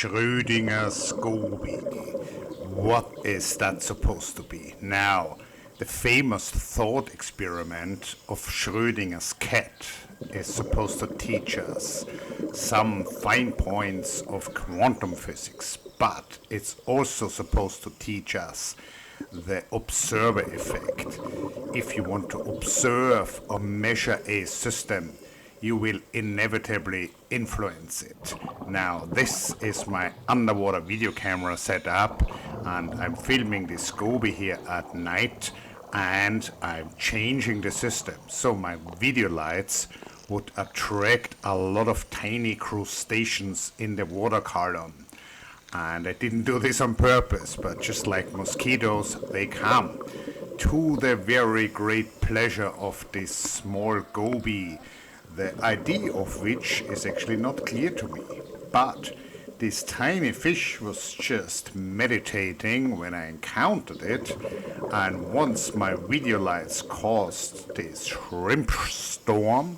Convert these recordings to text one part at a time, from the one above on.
Schrödinger's Goby. What is that supposed to be? Now, the famous thought experiment of Schrödinger's cat is supposed to teach us some fine points of quantum physics, but it's also supposed to teach us the observer effect. If you want to observe or measure a system, you will inevitably influence it. Now, this is my underwater video camera setup, and I'm filming this Goby here at night, and I'm changing the system so my video lights would attract a lot of tiny crustaceans in the water column. And I didn't do this on purpose, but just like mosquitoes, they come to the very great pleasure of this small Goby, the idea of which is actually not clear to me. But this tiny fish was just meditating when I encountered it, and once my video lights caused this shrimp storm,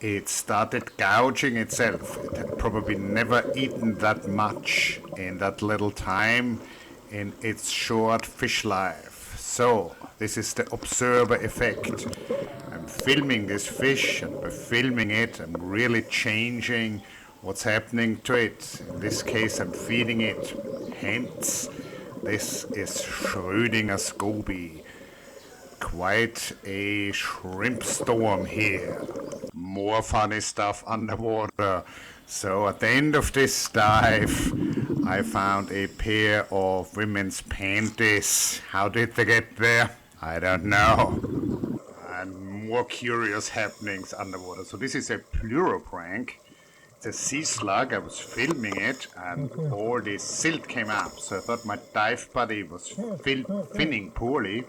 it started gouging itself. It had probably never eaten that much in that little time in its short fish life. So, this is the observer effect. I'm filming this fish, and by filming it, I'm really changing what's happening to it. In this case, I'm feeding it. Hence, this is Schrödinger's Goby. Quite a shrimp storm here. More funny stuff underwater. So at the end of this dive, I found a pair of women's panties. How did they get there? I don't know. And more curious happenings underwater. So this is a pleuroprank. It's a sea slug. I was filming it, and all this silt came up. So I thought my dive buddy was finning poorly.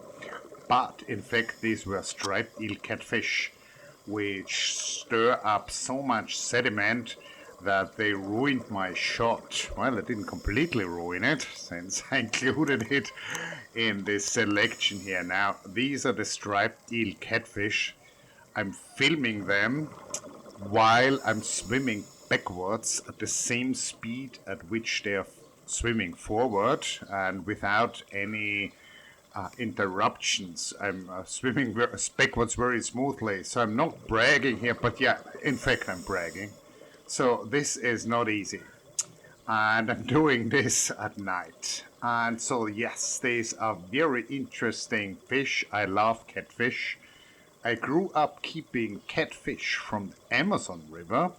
But in fact, these were striped eel catfish, which stir up so much sediment that they ruined my shot. Well, I didn't completely ruin it, since I included it in this selection here. Now, these are the striped eel catfish. I'm filming them while I'm swimming backwards at the same speed at which they are swimming forward, and without any interruptions. I'm swimming backwards very smoothly, so I'm not bragging here, but yeah, in fact I'm bragging. So this is not easy, and I'm doing this at night. And so yes, these are very interesting fish. I love catfish. I grew up keeping catfish from the Amazon River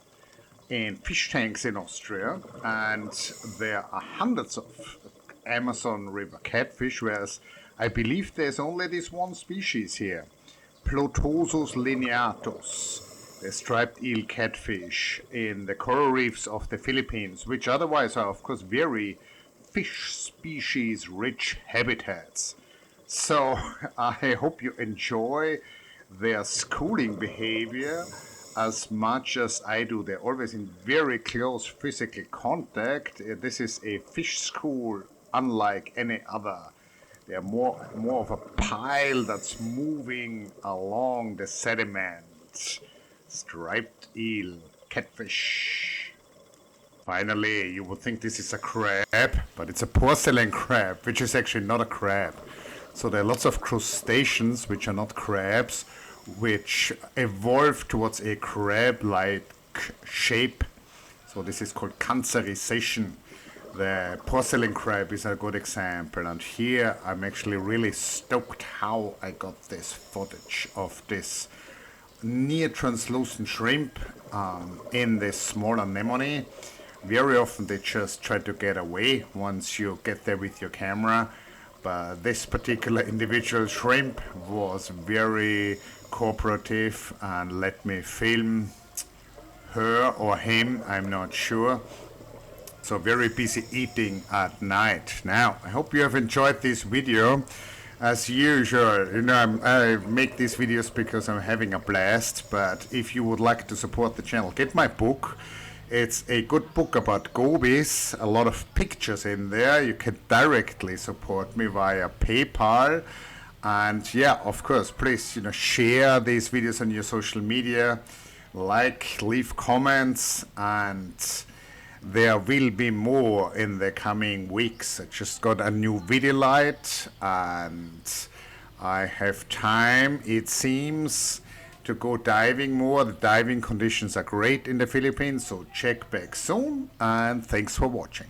in fish tanks in Austria, and there are hundreds of Amazon River catfish, whereas I believe there's only this one species here, Plotosus lineatus, the striped eel catfish in the coral reefs of the Philippines, which otherwise are of course very fish species rich habitats. So I hope you enjoy their schooling behavior as much as I do. They're always in very close physical contact. This is a fish school unlike any other. They're more of a pile that's moving along the sediment. Striped eel, catfish. Finally, you would think this is a crab, but it's a porcelain crab, which is actually not a crab. So there are lots of crustaceans, which are not crabs, which evolve towards a crab-like shape. So this is called cancerization. The porcelain crab is a good example, and here I'm actually really stoked how I got this footage of this near translucent shrimp in this small anemone. Very often they just try to get away once you get there with your camera, but this particular individual shrimp was very cooperative and let me film her or him, I'm not sure. So very busy eating at night. Now, I hope you have enjoyed this video. As usual, you know, I make these videos because I'm having a blast, but if you would like to support the channel, get my book. It's a good book about gobies, a lot of pictures in there. You can directly support me via PayPal. And yeah, of course, please, you know, share these videos on your social media, like, leave comments, and there will be more in the coming weeks. I just got a new video light and I have time, it seems, to go diving more. The diving conditions are great in the Philippines, so check back soon and thanks for watching.